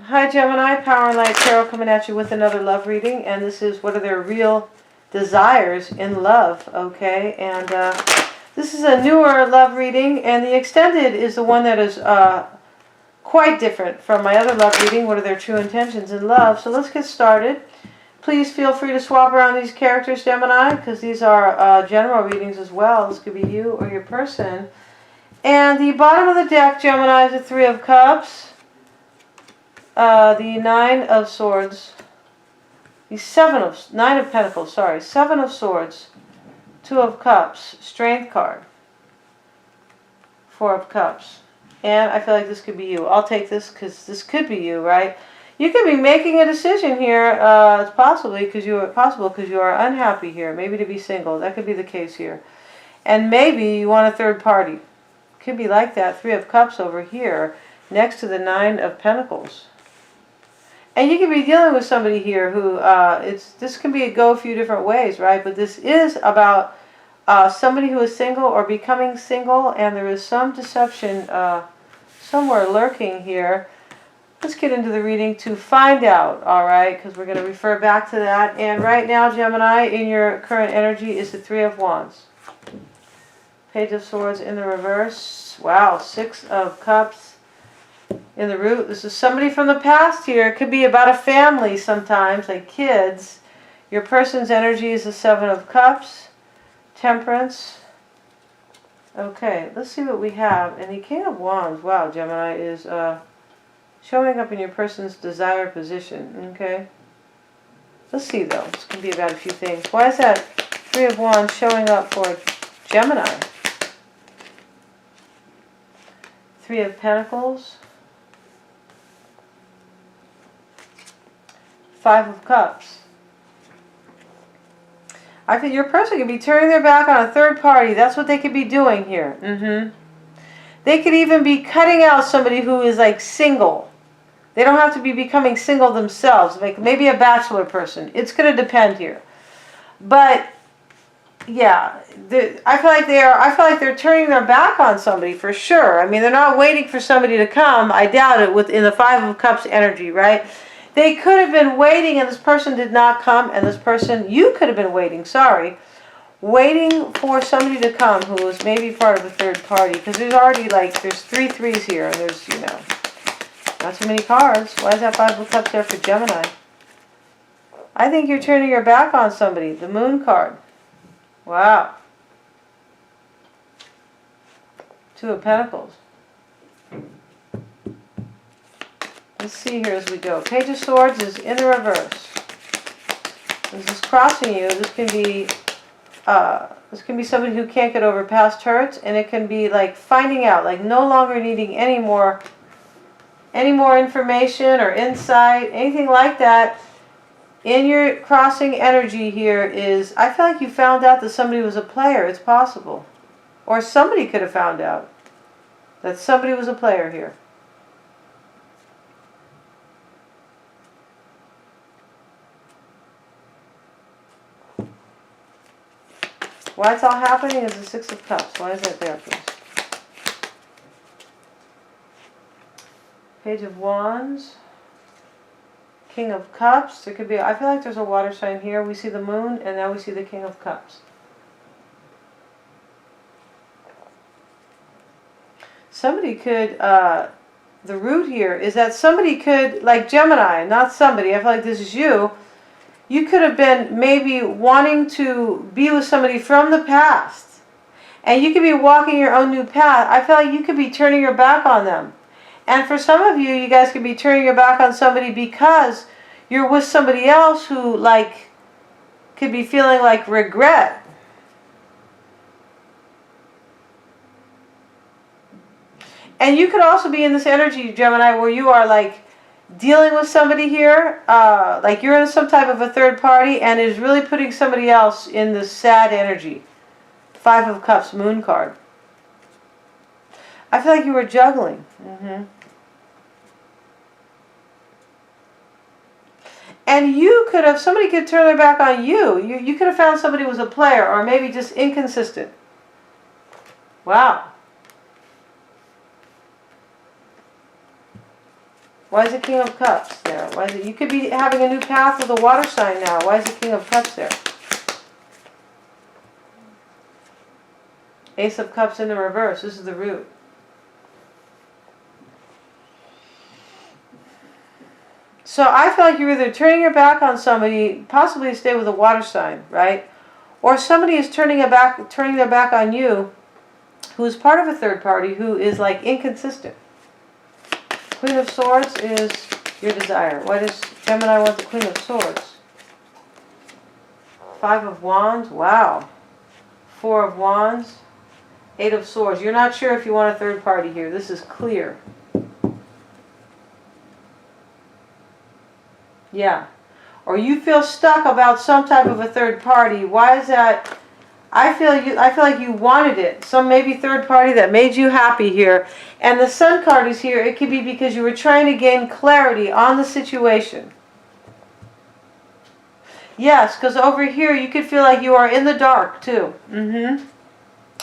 Hi Gemini, Power and Light Tarot coming at you with another love reading, and this is what are their real desires in love, okay? And this is a newer love reading, and the extended is the one that is quite different from my other love reading, what are their true intentions in love. So let's get started. Please feel free to swap around these characters, Gemini, because these are general readings as well. This could be you or your person. And the bottom of the deck, Gemini, is the Three of Cups. The Nine of Swords, the Nine of Pentacles, sorry, Seven of Swords, Two of Cups, Strength card, Four of Cups, and I feel like this could be you. I'll take this because this could be you, right? You could be making a decision here, it's possible because you are unhappy here, maybe to be single. That could be the case here, and maybe you want a third party. Could be like that. Three of Cups over here, next to the Nine of Pentacles. And you could be dealing with somebody here who, this can go a few different ways, right? But this is about somebody who is single or becoming single, and there is some deception somewhere lurking here. Let's get into the reading to find out, all right? Because we're going to refer back to that. And right now, Gemini, in your current energy is the Three of Wands. Page of Swords in the reverse. Wow, Six of Cups. In the root, this is somebody from the past here. It could be about a family sometimes, like kids. Your person's energy is the Seven of Cups, Temperance. Okay, let's see what we have. And the King of Wands, wow, Gemini, is showing up in your person's desired position. Okay, let's see though. This can be about a few things. Why is that Three of Wands showing up for Gemini? Three of Pentacles. Five of Cups. I think your person could be turning their back on a third party. That's what they could be doing here. They could even be cutting out somebody who is like single. They don't have to be becoming single themselves. Like maybe a bachelor person. It's going to depend here. But yeah, I feel like they're turning their back on somebody for sure. I mean, they're not waiting for somebody to come. I doubt it within the Five of Cups energy, right? They could have been waiting and this person did not come, and this person, you could have been waiting, waiting for somebody to come who was maybe part of a third party, because there's already there's three threes here, and there's, not too many cards. Why is that Five of Cups there for Gemini? I think you're turning your back on somebody. The Moon card. Wow. Two of Pentacles. Let's see here as we go. Page of Swords is in the reverse. This is crossing you. This can be somebody who can't get over past hurts, and it can be like finding out, like no longer needing any more information or insight, anything like that. In your crossing energy here is, I feel like you found out that somebody was a player. It's possible. Or somebody could have found out that somebody was a player here. Why it's all happening is the Six of Cups. Why is that there, please? Page of Wands. King of Cups. There could be, I feel like there's a water sign here. We see the Moon, and now we see the King of Cups. Somebody could, the root here is that somebody could, like Gemini, not somebody, I feel like this is you. You could have been maybe wanting to be with somebody from the past. And you could be walking your own new path. I feel like you could be turning your back on them. And for some of you, you guys could be turning your back on somebody because you're with somebody else who could be feeling like regret. And you could also be in this energy, Gemini, where you are dealing with somebody here, like you're in some type of a third party, and is really putting somebody else in this sad energy. Five of Cups, Moon card. I feel like you were juggling. And you could have, somebody could turn their back on you. You could have found somebody who was a player, or maybe just inconsistent. Wow. Why is the King of Cups there? Why is it? You could be having a new path with a water sign now. Why is the King of Cups there? Ace of Cups in the reverse. This is the root. So I feel like you're either turning your back on somebody, possibly to stay with a water sign, right? Or somebody is turning their back on you, who is part of a third party, who is like inconsistent. Queen of Swords is your desire. Why does Gemini want the Queen of Swords? Five of Wands. Wow. Four of Wands. Eight of Swords. You're not sure if you want a third party here. This is clear. Yeah. Or you feel stuck about some type of a third party. Why is that? I feel like you wanted it. Some maybe third party that made you happy here. And the Sun card is here. It could be because you were trying to gain clarity on the situation. Yes, because over here you could feel like you are in the dark too.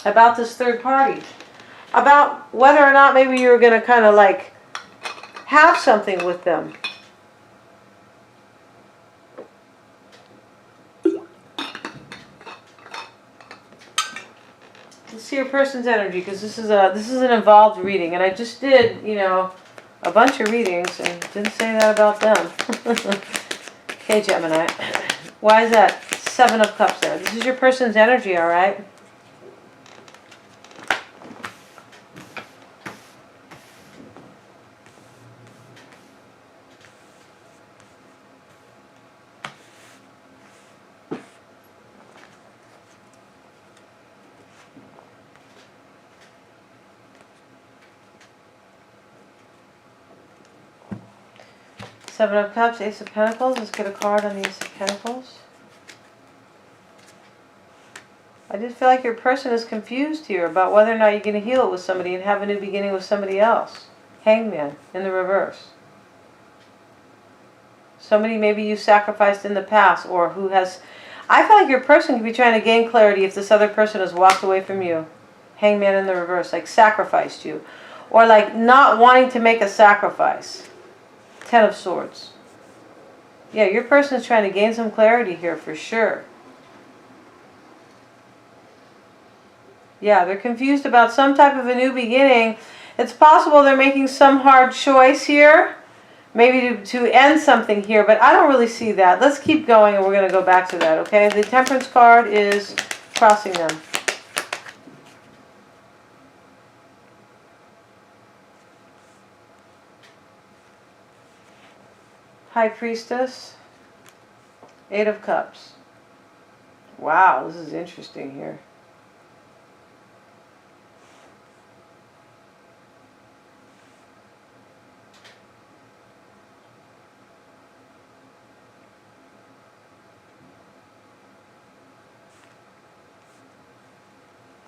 About this third party. About whether or not maybe you're going to kind of like have something with them. Let's see your person's energy, because this is an involved reading, and I just did, you know, a bunch of readings and didn't say that about them. Okay, Gemini. Why is that? Seven of Cups there. This is your person's energy, all right? Seven of Cups, Ace of Pentacles. Let's get a card on the Ace of Pentacles. I just feel like your person is confused here about whether or not you're going to heal it with somebody and have a new beginning with somebody else. Hangman in the reverse. Somebody maybe you sacrificed in the past, or who has... I feel like your person could be trying to gain clarity if this other person has walked away from you. Hangman in the reverse, like sacrificed you. Or like not wanting to make a sacrifice. Ten of Swords. Yeah, your person is trying to gain some clarity here for sure. Yeah, they're confused about some type of a new beginning. It's possible they're making some hard choice here. Maybe to end something here, but I don't really see that. Let's keep going and we're going to go back to that, okay? The Temperance card is crossing them. High Priestess, Eight of Cups. Wow, this is interesting here.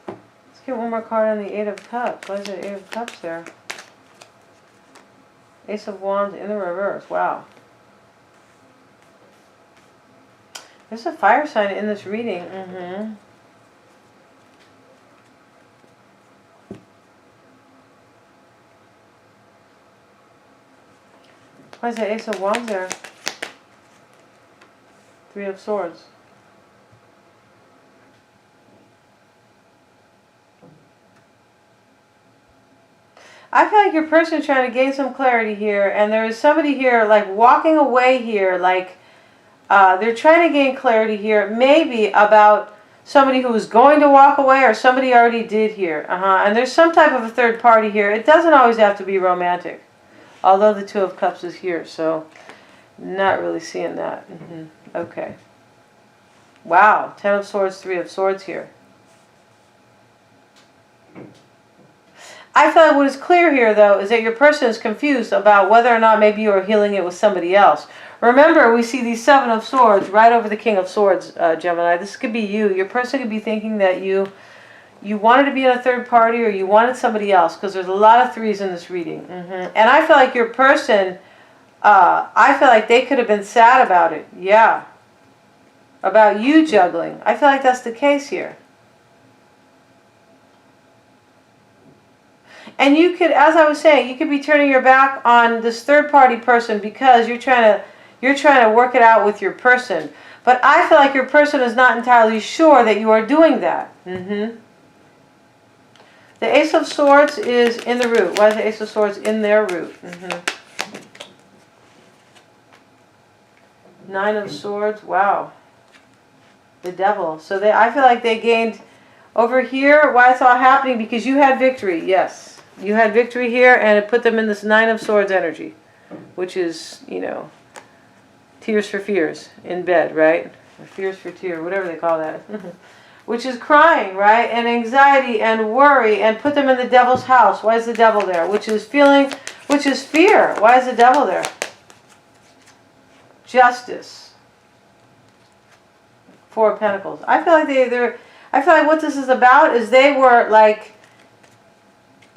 Let's get one more card on the Eight of Cups. Why is there Eight of Cups there? Ace of Wands in the reverse. Wow. There's a fire sign in this reading. Why is the Ace of Wands there? Three of Swords. I feel like your person is trying to gain some clarity here, and there is somebody here like walking away here, like they're trying to gain clarity here, maybe about somebody who was going to walk away or somebody already did here. And there's some type of a third party here. It doesn't always have to be romantic, although the Two of Cups is here, so not really seeing that. Okay. Wow, Ten of Swords, Three of Swords here. I feel like what is clear here, though, is that your person is confused about whether or not maybe you are healing it with somebody else. Remember, we see these Seven of Swords right over the King of Swords, Gemini. This could be you. Your person could be thinking that you wanted to be in a third party or you wanted somebody else, because there's a lot of threes in this reading. And I feel like your person, I feel like they could have been sad about it. Yeah. About you juggling. I feel like that's the case here. And you could, as I was saying, you could be turning your back on this third-party person because you're trying to work it out with your person. But I feel like your person is not entirely sure that you are doing that. The Ace of Swords is in the root. Why is the Ace of Swords in their root? Nine of Swords. Wow. The Devil. So I feel like they gained over here. Why it's all happening? Because you had victory. Yes. You had victory here, and it put them in this Nine of Swords energy, which is, you know, tears for fears in bed, right? Or fears for tears, whatever they call that. Which is crying, right? And anxiety and worry, and put them in the devil's house. Why is the devil there? Which is fear. Why is the devil there? Justice. Four of Pentacles. I feel like I feel like what this is about is they were like,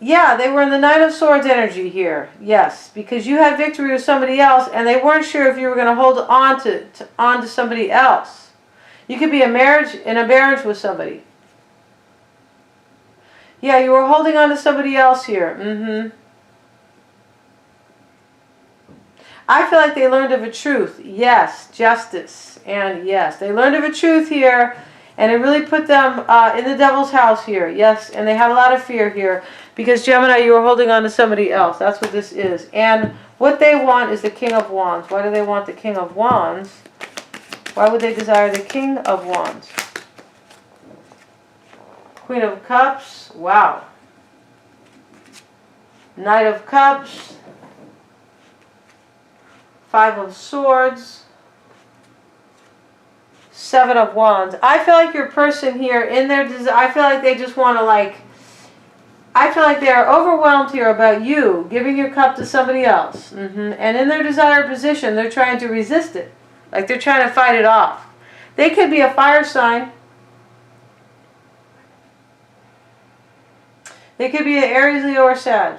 yeah, they were in the Nine of Swords energy here. Yes, because you had victory with somebody else, and they weren't sure if you were going to hold on to somebody else. You could be in a marriage with somebody. Yeah, you were holding on to somebody else here. I feel like they learned of a truth. Yes, justice. And yes, they learned of a truth here, and it really put them in the devil's house here. Yes, and they had a lot of fear here. Because, Gemini, you were holding on to somebody else. That's what this is. And what they want is the King of Wands. Why do they want the King of Wands? Why would they desire the King of Wands? Queen of Cups. Wow. Knight of Cups. Five of Swords. Seven of Wands. I feel like your person here, I feel like they just want to I feel like they are overwhelmed here about you giving your cup to somebody else. And in their desired position, they're trying to resist it. Like they're trying to fight it off. They could be a fire sign. They could be an Aries, Leo, or Sag.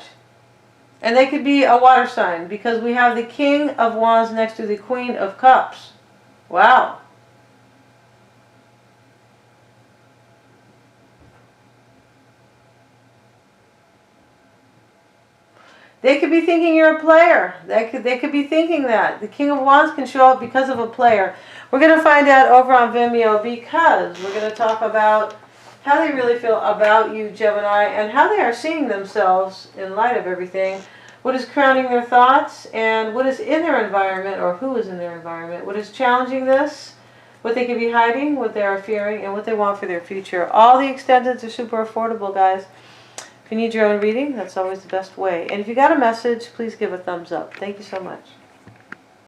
And they could be a water sign because we have the King of Wands next to the Queen of Cups. Wow. They could be thinking you're a player. They could be thinking that. The King of Wands can show up because of a player. We're going to find out over on Vimeo because we're going to talk about how they really feel about you, Gemini, and how they are seeing themselves in light of everything. What is crowning their thoughts, and what is in their environment, or who is in their environment. What is challenging this, what they could be hiding, what they are fearing, and what they want for their future. All the extendeds are super affordable, guys. If you need your own reading, that's always the best way. And if you got a message, please give a thumbs up. Thank you so much.